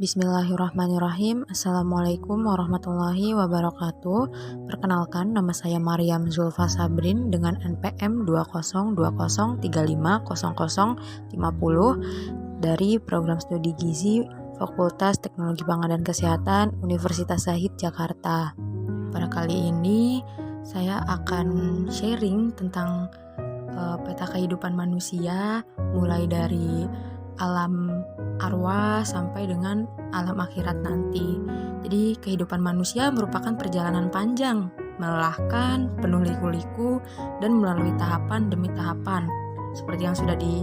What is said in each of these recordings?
Bismillahirrahmanirrahim. Assalamualaikum warahmatullahi wabarakatuh. Perkenalkan, nama saya Maryam Zulfa Sabrin dengan NPM 2020350050 dari Program Studi Gizi Fakultas Teknologi Pangan dan Kesehatan Universitas Syahid Jakarta. Pada kali ini saya akan sharing tentang peta kehidupan manusia, mulai dari alam arwah sampai dengan alam akhirat nanti. Jadi kehidupan manusia merupakan perjalanan panjang, melelahkan, penuh liku-liku, dan melalui tahapan demi tahapan. Seperti yang sudah di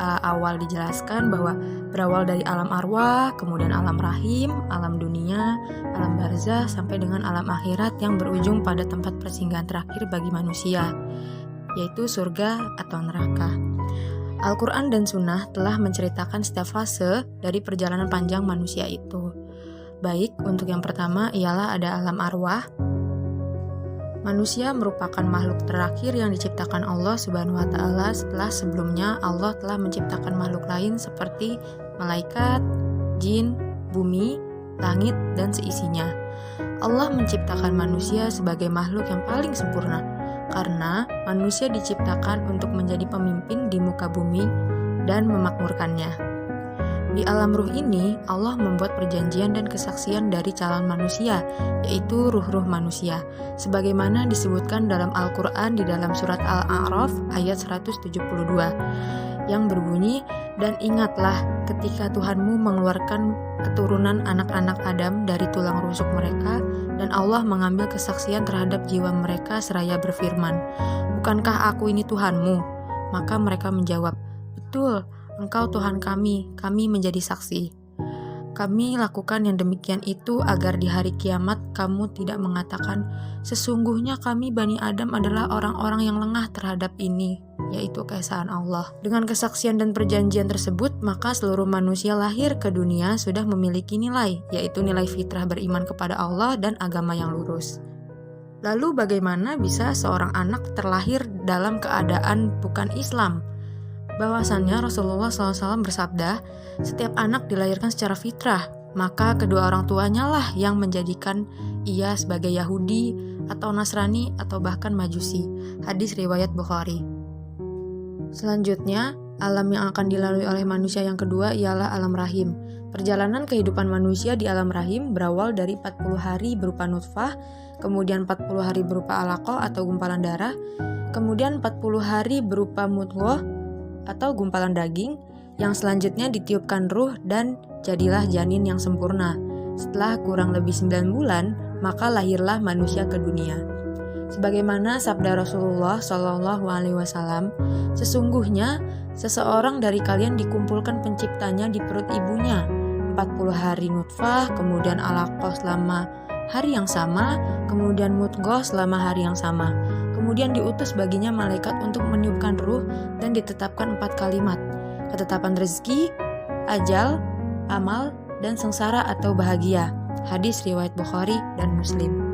awal dijelaskan, bahwa berawal dari alam arwah, kemudian alam rahim, alam dunia, alam barzah, sampai dengan alam akhirat yang berujung pada tempat persinggahan terakhir bagi manusia, yaitu surga atau neraka. Al-Quran dan Sunnah telah menceritakan setiap fase dari perjalanan panjang manusia itu. Baik, untuk yang pertama ialah ada alam arwah. Manusia merupakan makhluk terakhir yang diciptakan Allah Subhanahu wa Ta'ala setelah sebelumnya Allah telah menciptakan makhluk lain seperti malaikat, jin, bumi, langit, dan seisinya. Allah menciptakan manusia sebagai makhluk yang paling sempurna, karena manusia diciptakan untuk menjadi pemimpin di muka bumi dan memakmurkannya. Di alam ruh ini, Allah membuat perjanjian dan kesaksian dari calon manusia, yaitu ruh-ruh manusia, sebagaimana disebutkan dalam Al-Quran di dalam surat Al-A'raf ayat 172, yang berbunyi, "Dan ingatlah ketika Tuhanmu mengeluarkan keturunan anak-anak Adam dari tulang rusuk mereka, dan Allah mengambil kesaksian terhadap jiwa mereka seraya berfirman, 'Bukankah aku ini Tuhanmu?' Maka mereka menjawab, 'Betul, Engkau Tuhan kami menjadi saksi.' Kami lakukan yang demikian itu agar di hari kiamat kamu tidak mengatakan, 'Sesungguhnya kami Bani Adam adalah orang-orang yang lengah terhadap ini,' yaitu keesaan Allah. Dengan kesaksian dan perjanjian tersebut, maka seluruh manusia lahir ke dunia sudah memiliki nilai, yaitu nilai fitrah beriman kepada Allah dan agama yang lurus. Lalu bagaimana bisa seorang anak terlahir dalam keadaan bukan Islam? Bahwasannya Rasulullah SAW bersabda, setiap anak dilahirkan secara fitrah, maka kedua orang tuanya lah yang menjadikan ia sebagai Yahudi atau Nasrani atau bahkan Majusi. Hadis riwayat Bukhari. Selanjutnya, alam yang akan dilalui oleh manusia yang kedua ialah alam rahim. Perjalanan kehidupan manusia di alam rahim berawal dari 40 hari berupa nutfah, kemudian 40 hari berupa alaqah atau gumpalan darah, kemudian 40 hari berupa mudghah atau gumpalan daging, yang selanjutnya ditiupkan ruh dan jadilah janin yang sempurna. Setelah kurang lebih 9 bulan, maka lahirlah manusia ke dunia. Sebagaimana sabda Rasulullah SAW, sesungguhnya seseorang dari kalian dikumpulkan penciptanya di perut ibunya, 40 hari nutfah, kemudian alaqah selama hari yang sama, kemudian mudghah selama hari yang sama. Kemudian diutus baginya malaikat untuk meniupkan ruh dan ditetapkan 4 kalimat, ketetapan rezeki, ajal, amal, dan sengsara atau bahagia. Hadis riwayat Bukhari dan Muslim.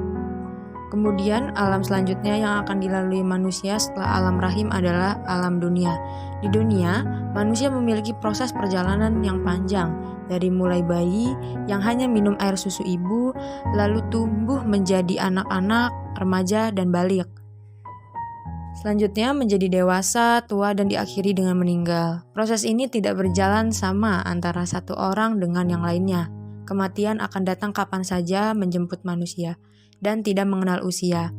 Kemudian alam selanjutnya yang akan dilalui manusia setelah alam rahim adalah alam dunia. Di dunia, manusia memiliki proses perjalanan yang panjang, dari mulai bayi yang hanya minum air susu ibu, lalu tumbuh menjadi anak-anak, remaja, dan balik. Selanjutnya menjadi dewasa, tua, dan diakhiri dengan meninggal. Proses ini tidak berjalan sama antara satu orang dengan yang lainnya. Kematian akan datang kapan saja menjemput manusia dan tidak mengenal usia.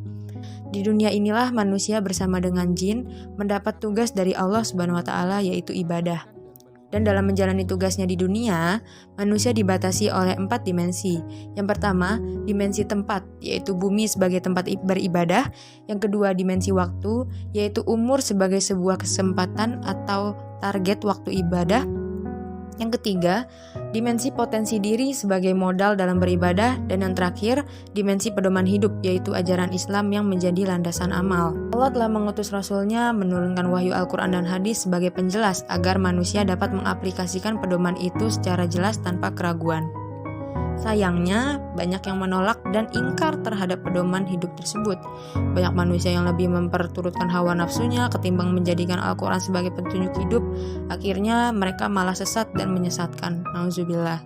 Di dunia inilah manusia bersama dengan jin mendapat tugas dari Allah Subhanahu wa Ta'ala, yaitu ibadah. Dan dalam menjalani tugasnya di dunia, manusia dibatasi oleh 4 dimensi. Yang pertama, dimensi tempat, yaitu bumi sebagai tempat beribadah. Yang kedua, dimensi waktu, yaitu umur sebagai sebuah kesempatan atau target waktu ibadah. Yang ketiga, dimensi potensi diri sebagai modal dalam beribadah. Dan yang terakhir, dimensi pedoman hidup, yaitu ajaran Islam yang menjadi landasan amal. Allah telah mengutus Rasul-Nya menurunkan wahyu Al-Quran dan hadis sebagai penjelas agar manusia dapat mengaplikasikan pedoman itu secara jelas tanpa keraguan. Sayangnya, banyak yang menolak dan ingkar terhadap pedoman hidup tersebut. Banyak manusia yang lebih memperturutkan hawa nafsunya ketimbang menjadikan Al-Quran sebagai petunjuk hidup. Akhirnya mereka malah sesat dan menyesatkan. Nauzubillah.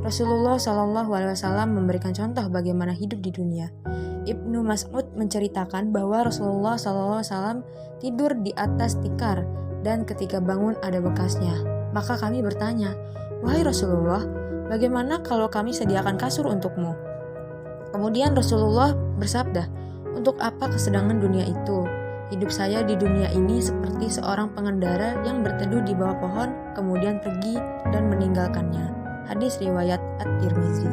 Rasulullah Shallallahu Alaihi Wasallam memberikan contoh bagaimana hidup di dunia. Ibnu Mas'ud menceritakan bahwa Rasulullah Shallallahu Alaihi Wasallam tidur di atas tikar dan ketika bangun ada bekasnya. Maka kami bertanya, "Wahai Rasulullah, bagaimana kalau kami sediakan kasur untukmu?" Kemudian Rasulullah bersabda, "Untuk apa kesenangan dunia itu? Hidup saya di dunia ini seperti seorang pengendara yang berteduh di bawah pohon, kemudian pergi dan meninggalkannya." Hadis riwayat At-Tirmizi.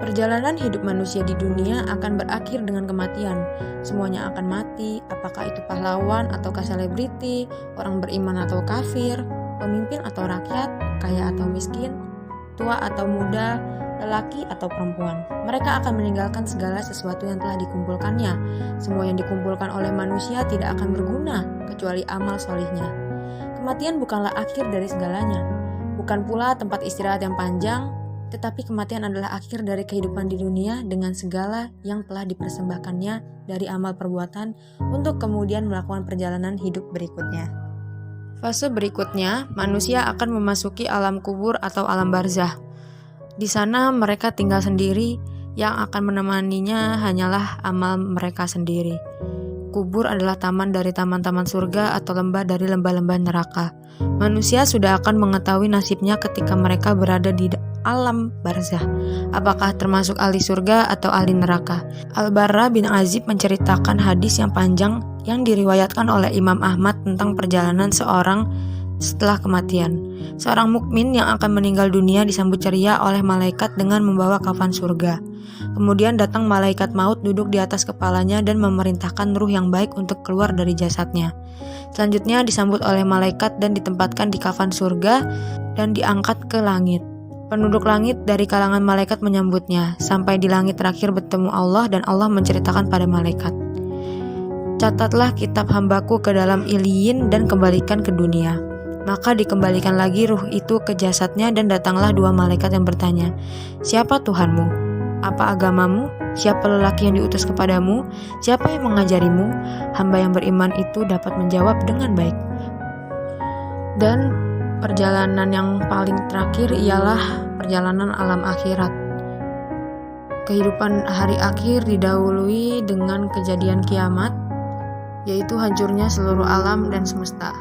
Perjalanan hidup manusia di dunia akan berakhir dengan kematian. Semuanya akan mati, apakah itu pahlawan ataukah selebriti, orang beriman atau kafir, pemimpin atau rakyat, kaya atau miskin, tua atau muda, lelaki atau perempuan. Mereka akan meninggalkan segala sesuatu yang telah dikumpulkannya. Semua yang dikumpulkan oleh manusia tidak akan berguna kecuali amal solihnya. Kematian bukanlah akhir dari segalanya. Bukan pula tempat istirahat yang panjang, tetapi kematian adalah akhir dari kehidupan di dunia dengan segala yang telah dipersembahkannya dari amal perbuatan untuk kemudian melakukan perjalanan hidup berikutnya. Fase berikutnya, manusia akan memasuki alam kubur atau alam barzah. Di sana mereka tinggal sendiri, yang akan menemaninya hanyalah amal mereka sendiri. Kubur adalah taman dari taman-taman surga atau lembah dari lembah-lembah neraka. Manusia sudah akan mengetahui nasibnya ketika mereka berada di alam barzah, apakah termasuk ahli surga atau ahli neraka. Al-Barra bin Azib menceritakan hadis yang panjang yang diriwayatkan oleh Imam Ahmad tentang perjalanan seorang setelah kematian. Seorang mukmin yang akan meninggal dunia disambut ceria oleh malaikat dengan membawa kafan surga. Kemudian datang malaikat maut duduk di atas kepalanya dan memerintahkan ruh yang baik untuk keluar dari jasadnya. Selanjutnya disambut oleh malaikat dan ditempatkan di kafan surga dan diangkat ke langit. Penduduk langit dari kalangan malaikat menyambutnya sampai di langit terakhir bertemu Allah dan Allah menceritakan pada malaikat, "Catatlah kitab hambaku ke dalam iliyin dan kembalikan ke dunia." Maka dikembalikan lagi ruh itu ke jasadnya dan datanglah dua malaikat yang bertanya, "Siapa Tuhanmu? Apa agamamu? Siapa lelaki yang diutus kepadamu? Siapa yang mengajarimu?" Hamba yang beriman itu dapat menjawab dengan baik. Dan perjalanan yang paling terakhir ialah perjalanan alam akhirat. Kehidupan hari akhir didahului dengan kejadian kiamat, yaitu hancurnya seluruh alam dan semesta.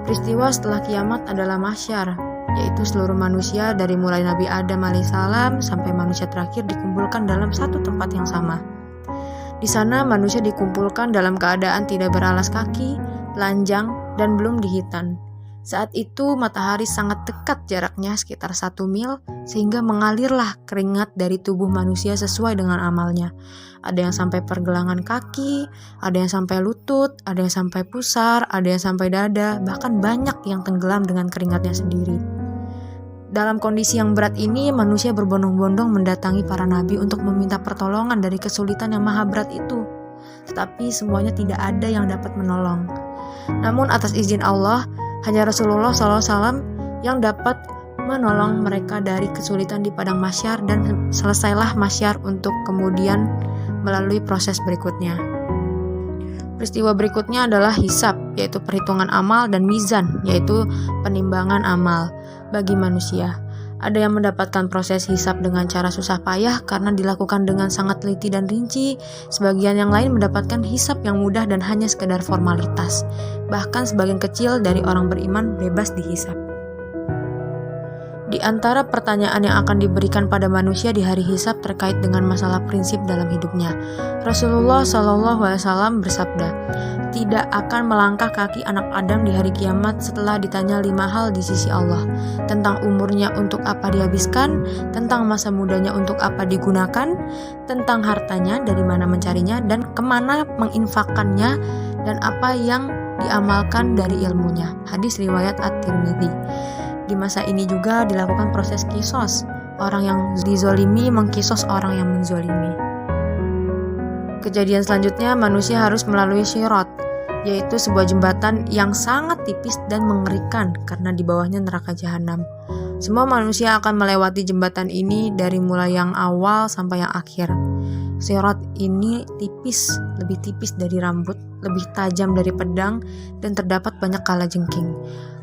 Peristiwa setelah kiamat adalah mahsyar, yaitu seluruh manusia dari mulai Nabi Adam alaihissalam sampai manusia terakhir dikumpulkan dalam satu tempat yang sama. Di sana manusia dikumpulkan dalam keadaan tidak beralas kaki, telanjang, dan belum dihitan. Saat itu matahari sangat dekat jaraknya sekitar 1 mil, sehingga mengalirlah keringat dari tubuh manusia sesuai dengan amalnya. Ada yang sampai pergelangan kaki, ada yang sampai lutut, ada yang sampai pusar, ada yang sampai dada, bahkan banyak yang tenggelam dengan keringatnya sendiri. Dalam kondisi yang berat ini, manusia berbondong-bondong mendatangi para nabi untuk meminta pertolongan dari kesulitan yang maha berat itu. Tetapi semuanya tidak ada yang dapat menolong. Namun atas izin Allah, hanya Rasulullah SAW yang dapat menolong mereka dari kesulitan di padang mahsyar, dan selesailah mahsyar untuk kemudian melalui proses berikutnya. Peristiwa berikutnya adalah hisab, yaitu perhitungan amal, dan mizan, yaitu penimbangan amal bagi manusia. Ada yang mendapatkan proses hisab dengan cara susah payah karena dilakukan dengan sangat teliti dan rinci. Sebagian yang lain mendapatkan hisab yang mudah dan hanya sekedar formalitas. Bahkan sebagian kecil dari orang beriman bebas dihisab. Di antara pertanyaan yang akan diberikan pada manusia di hari hisab terkait dengan masalah prinsip dalam hidupnya. Rasulullah SAW bersabda, "Tidak akan melangkah kaki anak Adam di hari kiamat setelah ditanya 5 hal di sisi Allah. Tentang umurnya untuk apa dihabiskan, tentang masa mudanya untuk apa digunakan, tentang hartanya dari mana mencarinya dan kemana menginfakkannya, dan apa yang diamalkan dari ilmunya." Hadis riwayat At-Tirmizi. Di masa ini juga dilakukan proses kisos. Orang yang dizolimi mengkisos orang yang menzolimi. Kejadian selanjutnya, manusia harus melalui Shirat, yaitu sebuah jembatan yang sangat tipis dan mengerikan karena di bawahnya neraka jahanam. Semua manusia akan melewati jembatan ini dari mulai yang awal sampai yang akhir. Shirat ini tipis, lebih tipis dari rambut, lebih tajam dari pedang, dan terdapat banyak kalajengking.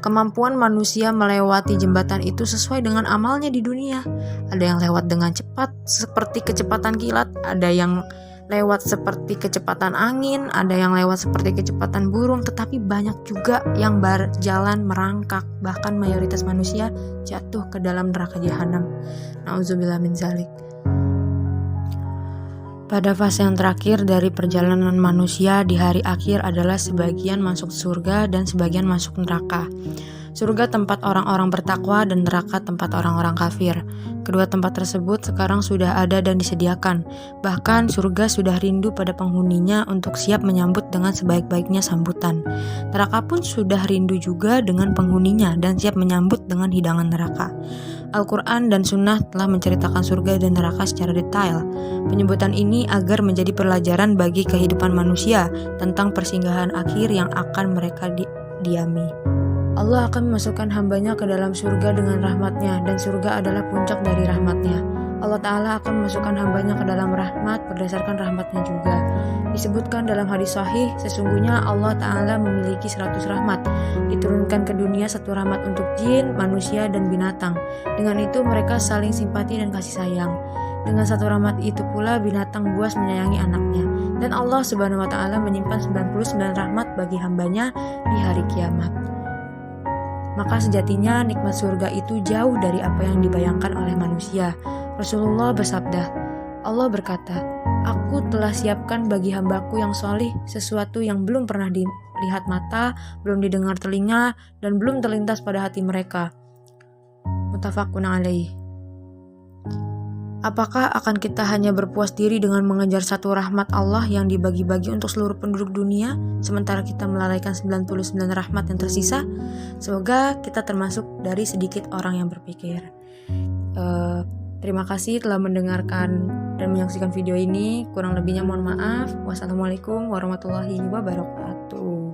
Kemampuan manusia melewati jembatan itu sesuai dengan amalnya di dunia. Ada yang lewat dengan cepat seperti kecepatan kilat, ada yang lewat seperti kecepatan angin, ada yang lewat seperti kecepatan burung, tetapi banyak juga yang berjalan merangkak. Bahkan mayoritas manusia jatuh ke dalam neraka jahanam. Nauzubillah min zalik. Pada fase yang terakhir dari perjalanan manusia di hari akhir adalah sebagian masuk surga dan sebagian masuk neraka. Surga tempat orang-orang bertakwa dan neraka tempat orang-orang kafir. Kedua tempat tersebut sekarang sudah ada dan disediakan. Bahkan surga sudah rindu pada penghuninya untuk siap menyambut dengan sebaik-baiknya sambutan. Neraka pun sudah rindu juga dengan penghuninya dan siap menyambut dengan hidangan neraka. Al-Quran dan Sunnah telah menceritakan surga dan neraka secara detail. Penyebutan ini agar menjadi pelajaran bagi kehidupan manusia tentang persinggahan akhir yang akan mereka diami. Allah akan memasukkan hambanya ke dalam surga dengan rahmatnya, dan surga adalah puncak dari rahmatnya. Allah Ta'ala akan memasukkan hambanya ke dalam rahmat berdasarkan rahmatnya juga. Disebutkan dalam hadis sahih, sesungguhnya Allah Ta'ala memiliki 100 rahmat. Diturunkan ke dunia 1 rahmat untuk jin, manusia, dan binatang. Dengan itu mereka saling simpati dan kasih sayang. Dengan 1 rahmat itu pula binatang buas menyayangi anaknya. Dan Allah Subhanahu wa Ta'ala menyimpan 99 rahmat bagi hambanya di hari kiamat. Maka sejatinya nikmat surga itu jauh dari apa yang dibayangkan oleh manusia. Rasulullah bersabda, Allah berkata, Aku telah siapkan bagi hambaku yang solih sesuatu yang belum pernah dilihat mata, belum didengar telinga, dan belum terlintas pada hati mereka. Muttafaqun alaih. Apakah akan kita hanya berpuas diri dengan mengejar 1 rahmat Allah yang dibagi-bagi untuk seluruh penduduk dunia, sementara kita melalaikan 99 rahmat yang tersisa? Semoga kita termasuk dari sedikit orang yang berpikir. Terima kasih telah mendengarkan dan menyaksikan video ini. Kurang lebihnya mohon maaf. Wassalamualaikum warahmatullahi wabarakatuh.